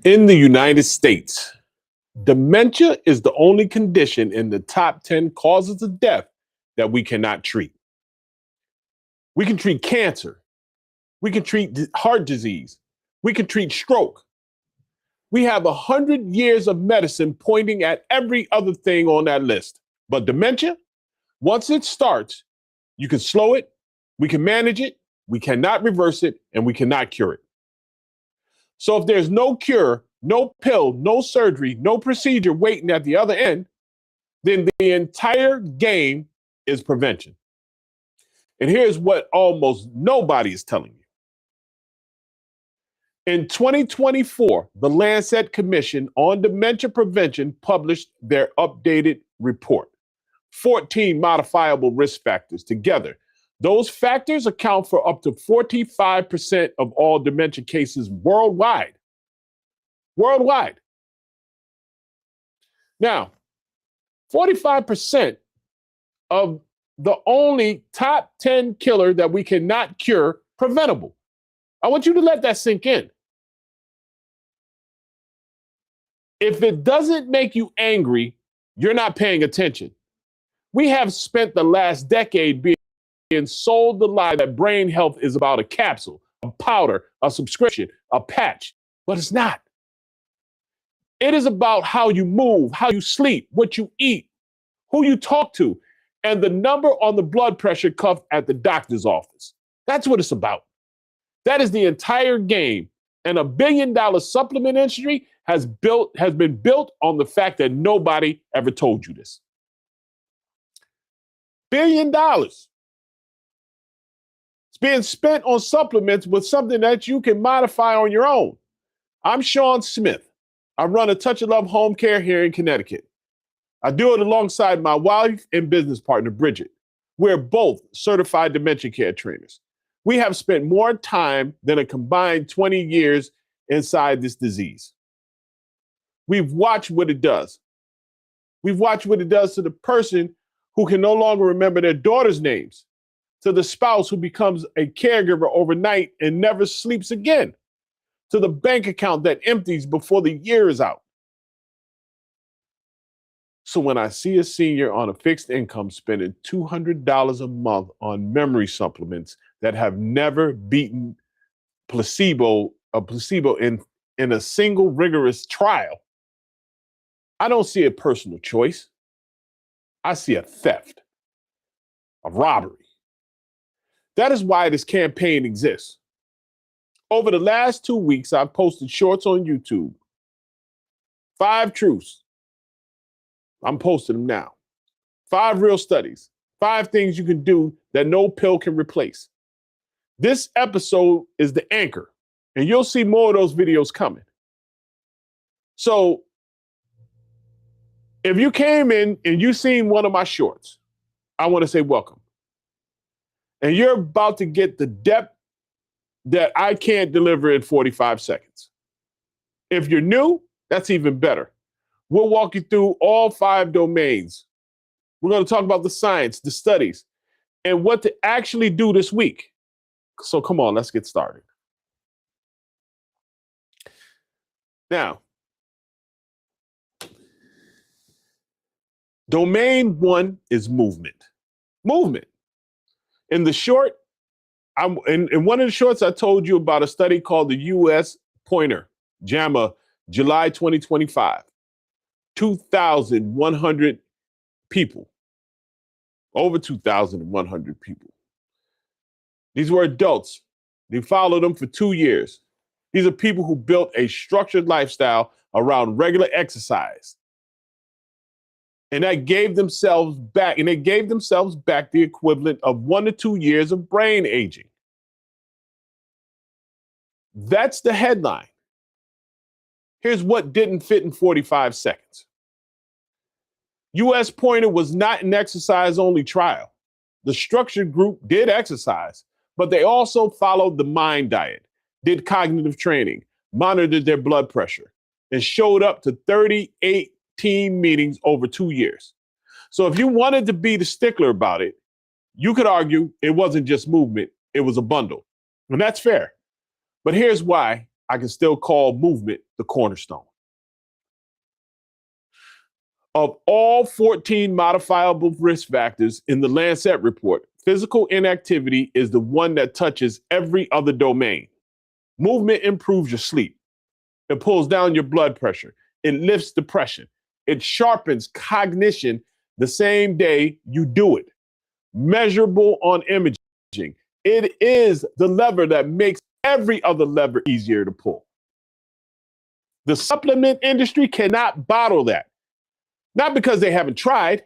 In the United States, dementia is the only condition in the top 10 causes of death that we cannot treat. We can treat cancer. We can treat heart disease. We can treat stroke. We have 100 years of medicine pointing at every other thing on that list. But dementia, once it starts, you can slow it, we can manage it, we cannot reverse it, and we cannot cure it. So if there's no cure, no pill, no surgery, no procedure waiting at the other end, then the entire game is prevention. And here's what almost nobody is telling you. In 2024, the Lancet Commission on Dementia Prevention published their updated report. 14 modifiable risk factors. Together, those factors account for up to 45% of all dementia cases worldwide. Worldwide. Now, 45% of the only top 10 killer that we cannot cure, preventable. I want you to let that sink in. If it doesn't make you angry, you're not paying attention. We have spent the last decade being sold the lie that brain health is about a capsule, a powder, a subscription, a patch, but it's not. It is about how you move, how you sleep, what you eat, who you talk to, and the number on the blood pressure cuff at the doctor's office. That's what it's about. That is the entire game. And $1 billion supplement industry has been built on the fact that nobody ever told you this. $1 billion. It's being spent on supplements with something that you can modify on your own. I'm Sean Smith. I run a Touch of Love home care here in Connecticut. I do it alongside my wife and business partner, Bridget. We're both certified dementia care trainers. We have spent more time than a combined 20 years inside this disease. We've watched what it does. We've watched what it does to the person who can no longer remember their daughter's names, to the spouse who becomes a caregiver overnight and never sleeps again, to the bank account that empties before the year is out. So when I see a senior on a fixed income spending $200 a month on memory supplements that have never beaten a placebo in a single rigorous trial, I don't see a personal choice. I see a theft, a robbery. That is why this campaign exists. Over the last 2 weeks, I've posted shorts on YouTube. 5 truths. I'm posting them now. 5 real studies. 5 things you can do that no pill can replace. This episode is the anchor, and you'll see more of those videos coming. So if you came in and you seen one of my shorts, I want to say welcome. And you're about to get the depth that I can't deliver in 45 seconds. If you're new, that's even better. We'll walk you through all 5 domains. We're going to talk about the science, the studies, and what to actually do this week. So come on, let's get started. Now, domain 1 is movement. Movement. In the short, in one of the shorts, I told you about a study called the U.S. Pointer, JAMA, July 2025. 2,100 people, over 2,100 people. These were adults. They followed them for 2 years. These are people who built a structured lifestyle around regular exercise. And that gave themselves back, the equivalent of 1 to 2 years of brain aging. That's the headline. Here's what didn't fit in 45 seconds. U.S. Pointer was not an exercise-only trial. The structured group did exercise, but they also followed the mind diet, did cognitive training, monitored their blood pressure, and showed up to 38 team meetings over 2 years. So if you wanted to be the stickler about it, you could argue it wasn't just movement, it was a bundle. And that's fair. But here's why I can still call movement the cornerstone. Of all 14 modifiable risk factors in the Lancet report, physical inactivity is the one that touches every other domain. Movement improves your sleep. It pulls down your blood pressure. It lifts depression. It sharpens cognition the same day you do it. Measurable on imaging. It is the lever that makes every other lever easier to pull. The supplement industry cannot bottle that. Not because they haven't tried.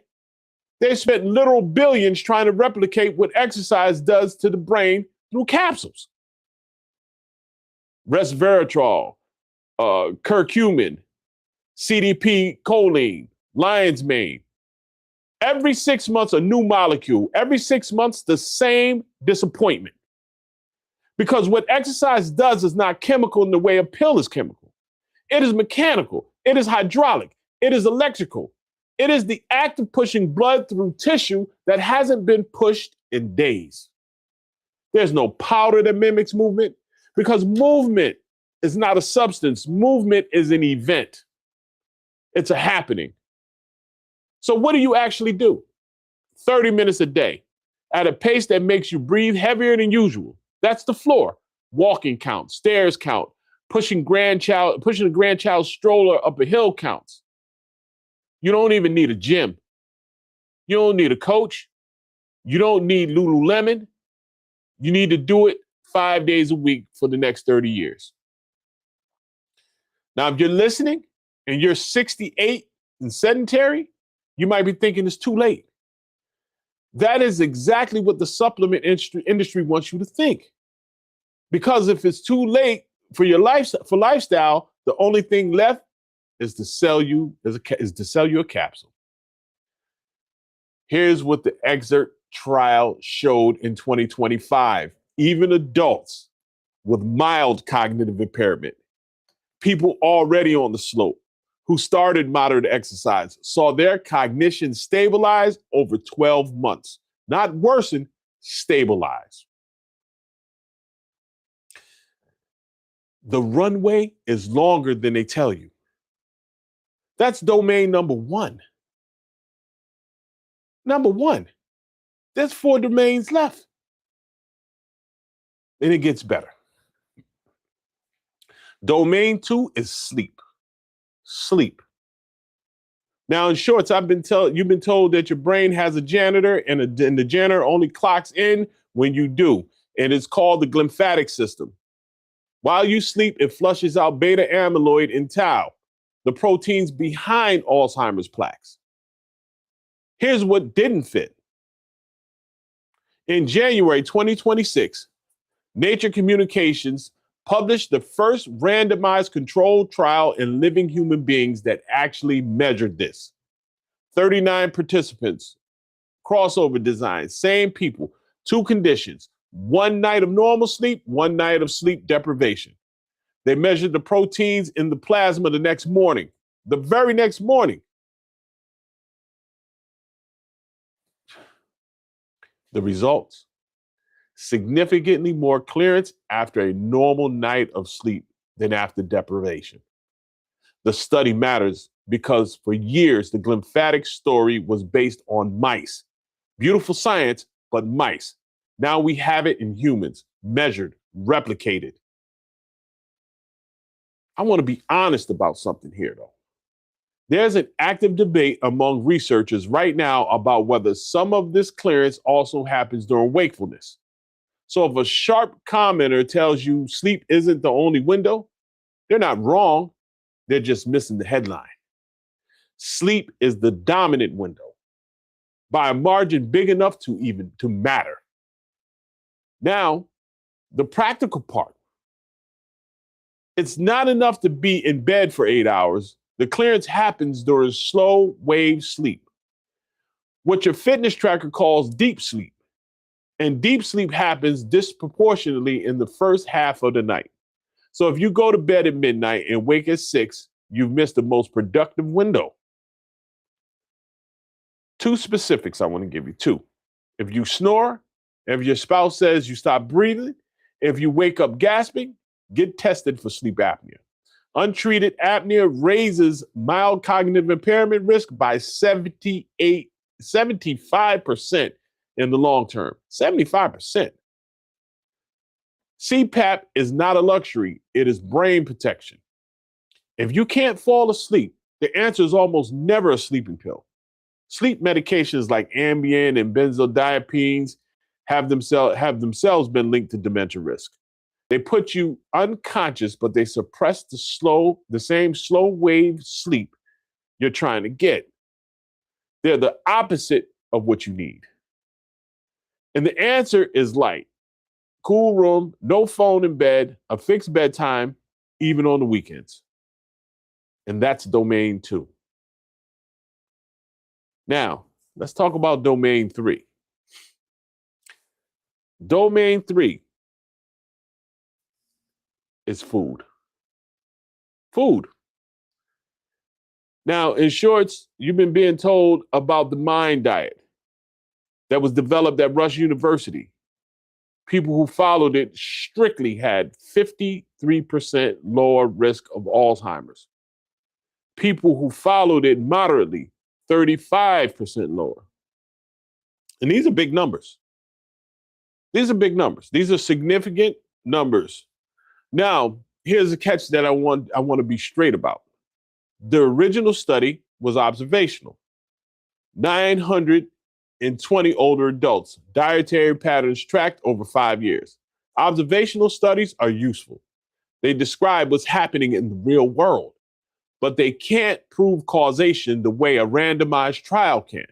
They spent literal billions trying to replicate what exercise does to the brain through capsules. Resveratrol, curcumin, CDP-choline, lion's mane. Every 6 months, a new molecule. Every 6 months, the same disappointment. Because what exercise does is not chemical in the way a pill is chemical. It is mechanical. It is hydraulic. It is electrical. It is the act of pushing blood through tissue that hasn't been pushed in days. There's no powder that mimics movement because movement is not a substance. Movement is an event. It's a happening. So what do you actually do? 30 minutes a day at a pace that makes you breathe heavier than usual. That's the floor. Walking counts, stairs count, pushing a grandchild's stroller up a hill counts. You don't even need a gym. You don't need a coach. You don't need Lululemon. You need to do it 5 days a week for the next 30 years. Now, if you're listening and you're 68 and sedentary, you might be thinking it's too late. That is exactly what the supplement industry wants you to think. Because if it's too late for your lifestyle, the only thing left is to sell you a capsule. Here's what the Exert trial showed in 2025. Even adults with mild cognitive impairment, people already on the slope who started moderate exercise, saw their cognition stabilize over 12 months. Not worsen, stabilize. The runway is longer than they tell you. That's domain number one. Number one. There's 4 domains left. And it gets better. Domain 2 is sleep. Sleep. Now, in shorts, you've been told that your brain has a janitor, and the janitor only clocks in when you do. And it's called the glymphatic system. While you sleep, it flushes out beta amyloid and tau, the proteins behind Alzheimer's plaques. Here's what didn't fit. In January 2026, Nature Communications published the first randomized controlled trial in living human beings that actually measured this. 39 participants, crossover design, same people, 2 conditions, 1 night of normal sleep, 1 night of sleep deprivation. They measured the proteins in the plasma the next morning, the very next morning. The results: significantly more clearance after a normal night of sleep than after deprivation. The study matters because for years, the glymphatic story was based on mice. Beautiful science, but mice. Now we have it in humans, measured, replicated. I want to be honest about something here, though. There's an active debate among researchers right now about whether some of this clearance also happens during wakefulness. So if a sharp commenter tells you sleep isn't the only window, they're not wrong. They're just missing the headline. Sleep is the dominant window by a margin big enough to matter. Now, the practical part. It's not enough to be in bed for 8 hours. The clearance happens during slow wave sleep, what your fitness tracker calls deep sleep. And deep sleep happens disproportionately in the first half of the night. So if you go to bed at midnight and wake at 6, you've missed the most productive window. 2 specifics I want to give you, 2. If you snore, if your spouse says you stop breathing, if you wake up gasping, get tested for sleep apnea. Untreated apnea raises mild cognitive impairment risk by 75% in the long term. 75%. CPAP is not a luxury, it is brain protection. If you can't fall asleep, the answer is almost never a sleeping pill. Sleep medications like Ambien and benzodiazepines have themselves been linked to dementia risk. They put you unconscious, but they suppress the same slow wave sleep you're trying to get. They're the opposite of what you need. And the answer is light. Cool room, no phone in bed, a fixed bedtime, even on the weekends. And that's domain 2. Now, let's talk about domain 3. Domain 3 is food. Food. Now, in shorts, you've been being told about the MIND diet that was developed at Rush University. People who followed it strictly had 53% lower risk of Alzheimer's. People who followed it moderately, 35% lower. And these are big numbers. These are big numbers. These are significant numbers. Now, here's a catch that I want to be straight about. The original study was observational. 920 older adults, dietary patterns tracked over 5 years. Observational studies are useful. They describe what's happening in the real world, but they can't prove causation the way a randomized trial can.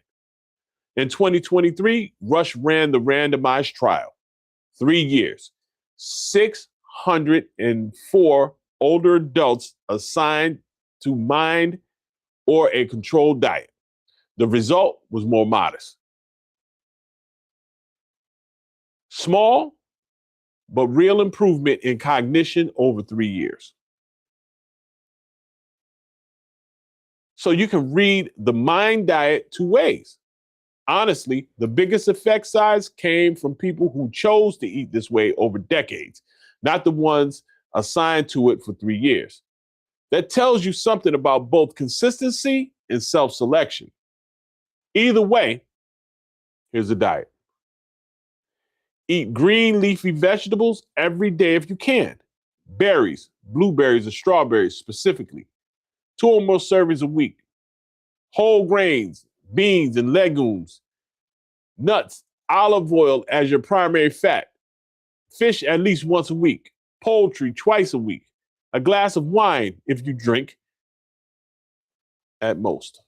In 2023, Rush ran the randomized trial. 3 years. 604 older adults assigned to MIND or a controlled diet. The result was more modest. Small, but real improvement in cognition over 3 years. So you can read the MIND diet 2 ways. Honestly, the biggest effect size came from people who chose to eat this way over decades, not the ones assigned to it for 3 years. That tells you something about both consistency and self-selection. Either way, here's a diet. Eat green leafy vegetables every day if you can. Berries, blueberries, and strawberries specifically. 2 or more servings a week. Whole grains, beans and legumes. Nuts, olive oil as your primary fat. Fish at least once a week. Poultry twice a week. A glass of wine if you drink at most.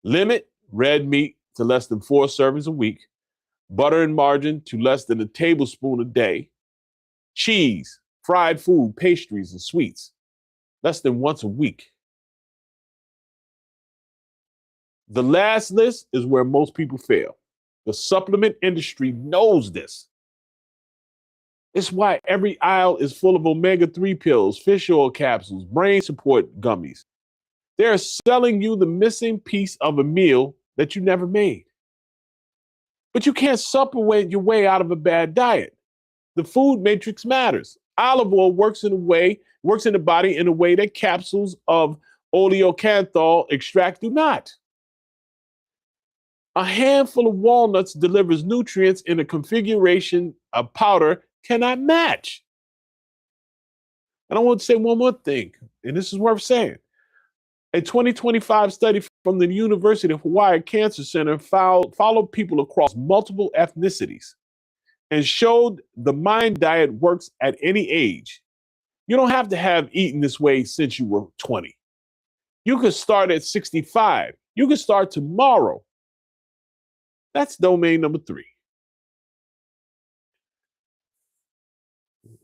Limit red meat to less than 4 servings a week. Butter and margarine to less than a tablespoon a day. Cheese, fried food, pastries, and sweets, less than once a week. The last list is where most people fail. The supplement industry knows this. It's why every aisle is full of omega-3 pills, fish oil capsules, brain support gummies. They're selling you the missing piece of a meal that you never made. But you can't supplement your way out of a bad diet. The food matrix matters. Olive oil works in the body in a way that capsules of oleocanthal extract do not. A handful of walnuts delivers nutrients in a configuration a powder cannot match. And I want to say one more thing, and this is worth saying. A 2025 study from the University of Hawaii Cancer Center followed people across multiple ethnicities and showed the MIND diet works at any age. You don't have to have eaten this way since you were 20. You could start at 65. You could start tomorrow. That's domain number 3.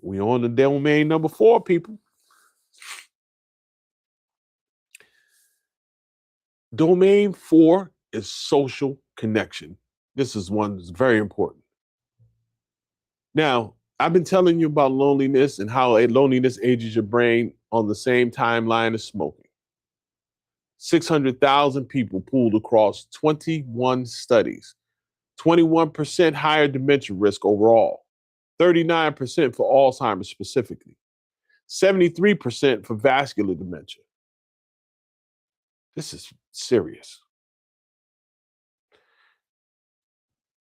We on to domain number 4, people. Domain 4 is social connection. This is one that's very important. Now, I've been telling you about loneliness and how loneliness ages your brain on the same timeline as smoking. 600,000 people pooled across 21 studies, 21% higher dementia risk overall. 39% for Alzheimer's specifically, 73% for vascular dementia. This is serious.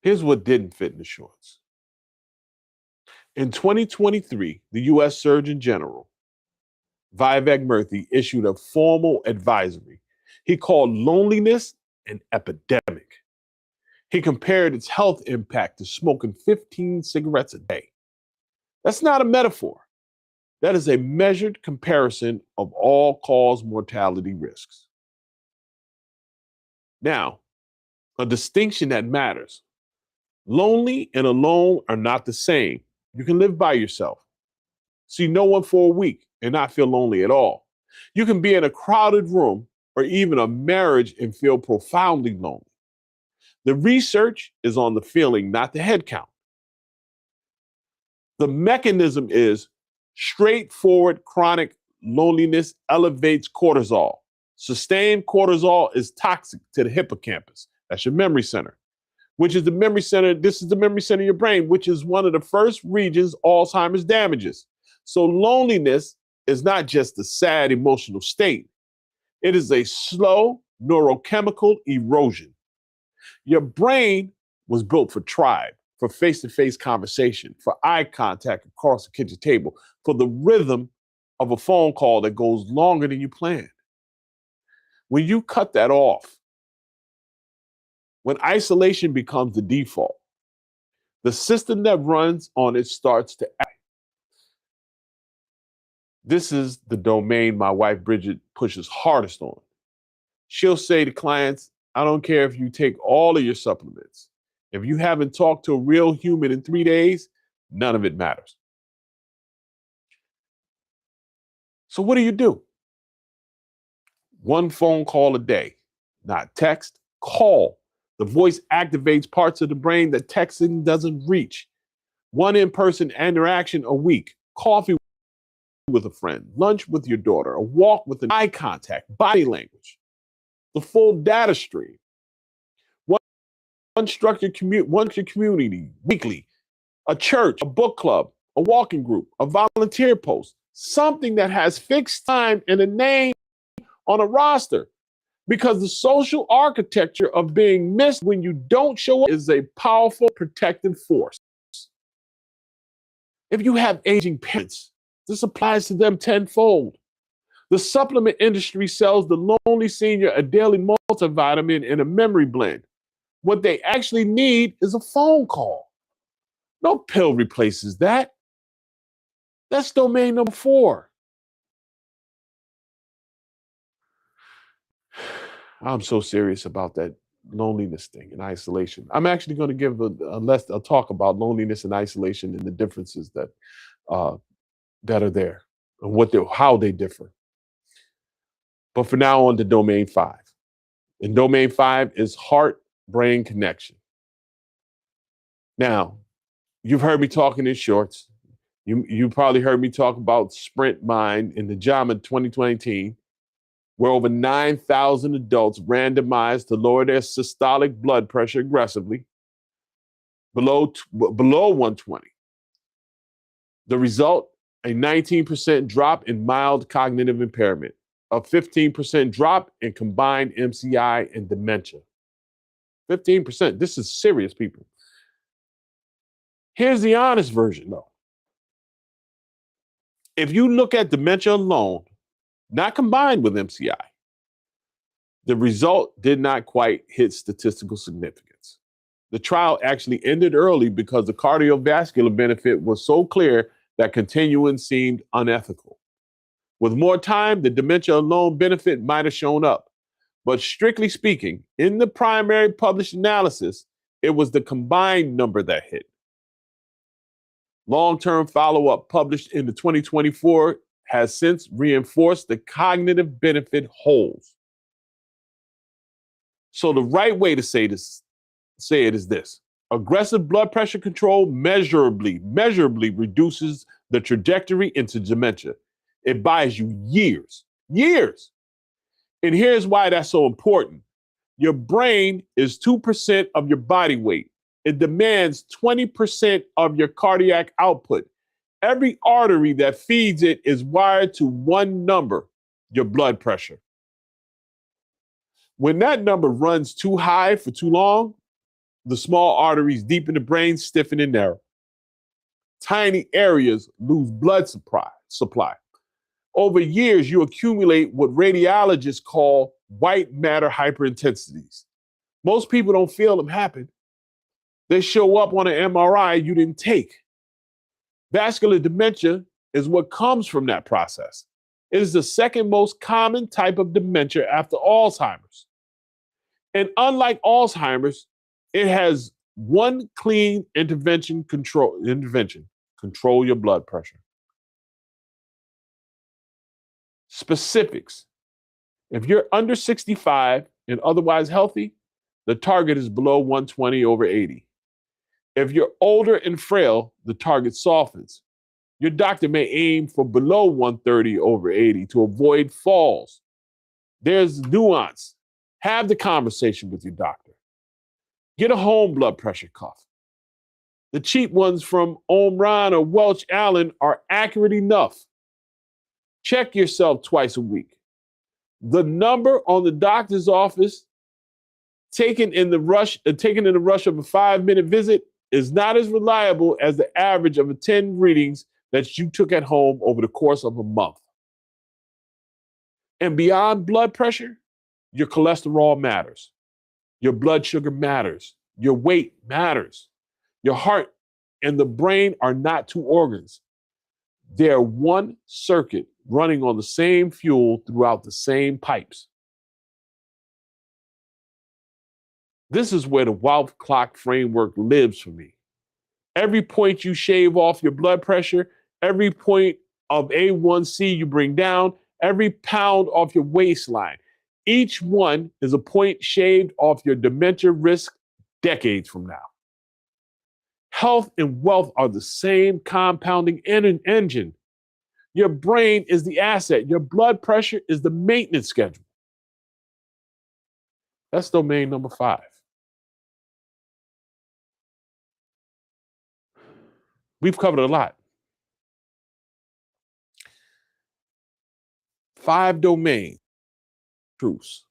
Here's what didn't fit in the shorts. In 2023, the U.S. Surgeon General, Vivek Murthy, issued a formal advisory. He called loneliness an epidemic. He compared its health impact to smoking 15 cigarettes a day. That's not a metaphor. That is a measured comparison of all-cause mortality risks. Now, a distinction that matters. Lonely and alone are not the same. You can live by yourself, see no one for a week, and not feel lonely at all. You can be in a crowded room or even a marriage and feel profoundly lonely. The research is on the feeling, not the head count. The mechanism is straightforward chronic loneliness elevates cortisol. Sustained cortisol is toxic to the hippocampus. That's your memory center, which is the memory center. This is the memory center of your brain, which is one of the first regions Alzheimer's damages. So loneliness is not just a sad emotional state. It is a slow neurochemical erosion. Your brain was built for tribe, for face-to-face conversation, for eye contact across the kitchen table, for the rhythm of a phone call that goes longer than you planned. When you cut that off, when isolation becomes the default, the system that runs on it starts to act. This is the domain my wife, Bridget, pushes hardest on. She'll say to clients, I don't care if you take all of your supplements. If you haven't talked to a real human in 3 days, none of it matters. So what do? One phone call a day, not text, call. The voice activates parts of the brain that texting doesn't reach. One in-person interaction a week, coffee with a friend, lunch with your daughter, a walk with an eye contact, body language, the full data stream. One structured community weekly, a church, a book club, a walking group, a volunteer post, something that has fixed time and a name on a roster. Because the social architecture of being missed when you don't show up is a powerful protective force. If you have aging parents, this applies to them tenfold. The supplement industry sells the lonely senior a daily multivitamin and a memory blend. What they actually need is a phone call. No pill replaces that. That's domain number 4. I'm so serious about that loneliness thing and isolation. I'm actually going to give a talk about loneliness and isolation and the differences that are there and how they differ. But for now, on to domain 5. And domain 5 is heart-brain connection. Now, you've heard me talking in shorts. You probably heard me talk about Sprint Mind in the JAMA 2019, where over 9,000 adults randomized to lower their systolic blood pressure aggressively below 120. The result, a 19% drop in mild cognitive impairment, a 15% drop in combined MCI and dementia. 15%. This is serious, people. Here's the honest version, though. If you look at dementia alone, not combined with MCI, the result did not quite hit statistical significance. The trial actually ended early because the cardiovascular benefit was so clear that continuing seemed unethical. With more time, the dementia alone benefit might have shown up. But strictly speaking, in the primary published analysis, it was the combined number that hit. Long-term follow-up published in the 2024 has since reinforced the cognitive benefit holds. So the right way to say it is this. Aggressive blood pressure control measurably reduces the trajectory into dementia. It buys you years. And here's why that's so important. Your brain is 2% of your body weight. It demands 20% of your cardiac output. Every artery that feeds it is wired to one number, your blood pressure. When that number runs too high for too long, the small arteries deep in the brain stiffen and narrow. Tiny areas lose blood supply. Over years, you accumulate what radiologists call white matter hyperintensities. Most people don't feel them happen. They show up on an MRI you didn't take. Vascular dementia is what comes from that process. It is the second most common type of dementia after Alzheimer's. And unlike Alzheimer's, it has one clean intervention. Control your blood pressure. Specifics. If you're under 65 and otherwise healthy, the target is below 120/80. If you're older and frail, the target softens. Your doctor may aim for below 130/80 to avoid falls. There's nuance. Have the conversation with your doctor. Get a home blood pressure cuff. The cheap ones from Omron or Welch Allen are accurate enough. Check yourself twice a week. The number on the doctor's office taken in the rush of a 5-minute visit is not as reliable as the average of the 10 readings that you took at home over the course of a month. And beyond blood pressure, your cholesterol matters. Your blood sugar matters. Your weight matters. Your heart and the brain are not two organs. They're one circuit running on the same fuel throughout the same pipes. This is where the Wealth Clock framework lives for me. Every point you shave off your blood pressure, every point of A1C you bring down, every pound off your waistline, each one is a point shaved off your dementia risk decades from now. Health and wealth are the same compounding engine. Your brain is the asset. Your blood pressure is the maintenance schedule. That's domain number 5. We've covered a lot. 5 domains. Truths.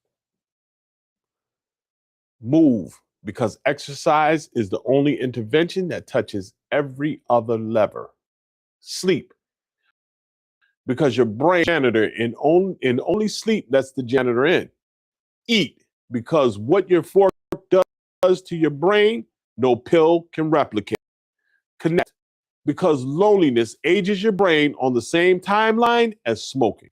Move, because exercise is the only intervention that touches every other lever. Sleep, because your brain janitor in only sleep lets the janitor in. Eat, because what your fork does to your brain, no pill can replicate. Connect, because loneliness ages your brain on the same timeline as smoking.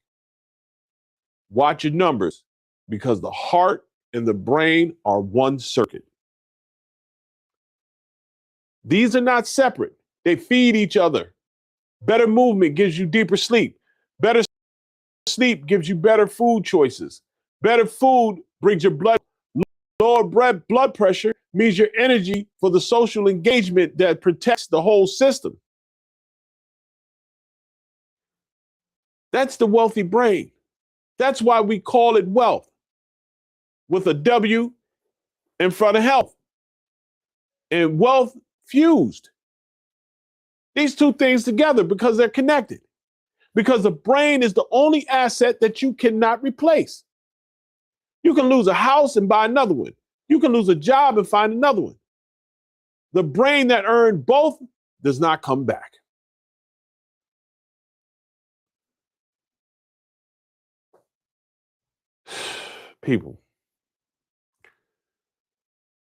Watch your numbers, because the heart and the brain are one circuit. These are not separate. They feed each other. Better movement gives you deeper sleep. Better sleep gives you better food choices. Better food brings your blood. Lower blood pressure means your energy for the social engagement that protects the whole system. That's the wealthy brain. That's why we call it wealth, with a W in front of health. And wealth fused. These two things together because they're connected. Because the brain is the only asset that you cannot replace. You can lose a house and buy another one. You can lose a job and find another one. The brain that earned both does not come back. People.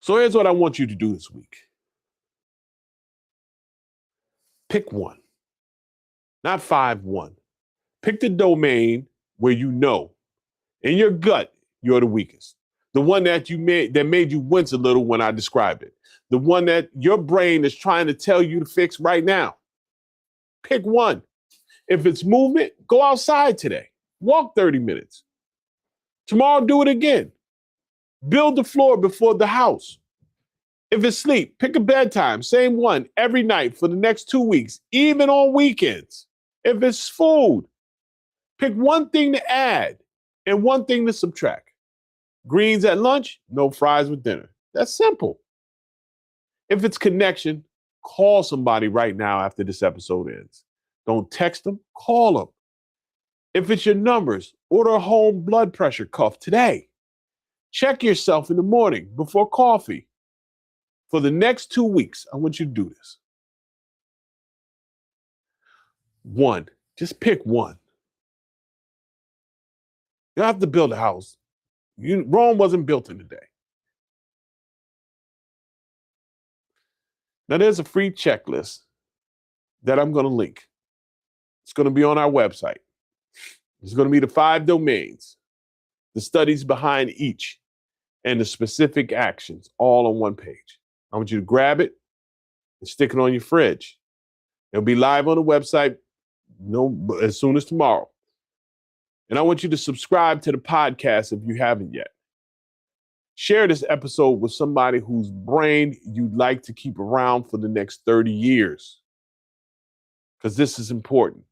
So here's what I want you to do this week. Pick one, not 5-1. Pick the domain where you know, in your gut, you're the weakest. The one that made you wince a little when I described it. The one that your brain is trying to tell you to fix right now. Pick one. If it's movement, go outside today. Walk 30 minutes. Tomorrow, do it again. Build the floor before the house. If it's sleep, pick a bedtime, same one, every night for the next 2 weeks, even on weekends. If it's food, pick one thing to add and one thing to subtract. Greens at lunch, no fries with dinner. That's simple. If it's connection, call somebody right now after this episode ends. Don't text them, call them. If it's your numbers, order a home blood pressure cuff today. Check yourself in the morning before coffee. For the next 2 weeks, I want you to do this. One, just pick one. You don't have to build a house. Rome wasn't built in a day. Now, there's a free checklist that I'm going to link. It's going to be on our website. It's going to be the 5 domains, the studies behind each, and the specific actions all on one page. I want you to grab it and stick it on your fridge. It'll be live on the website as soon as tomorrow. And I want you to subscribe to the podcast if you haven't yet. Share this episode with somebody whose brain you'd like to keep around for the next 30 years, because this is important.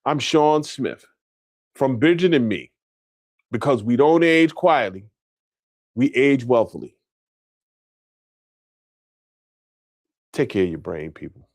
I'm Sean Smith from Bridget and Me. Because we don't age quietly, we age wealthily. Take care of your brain, people.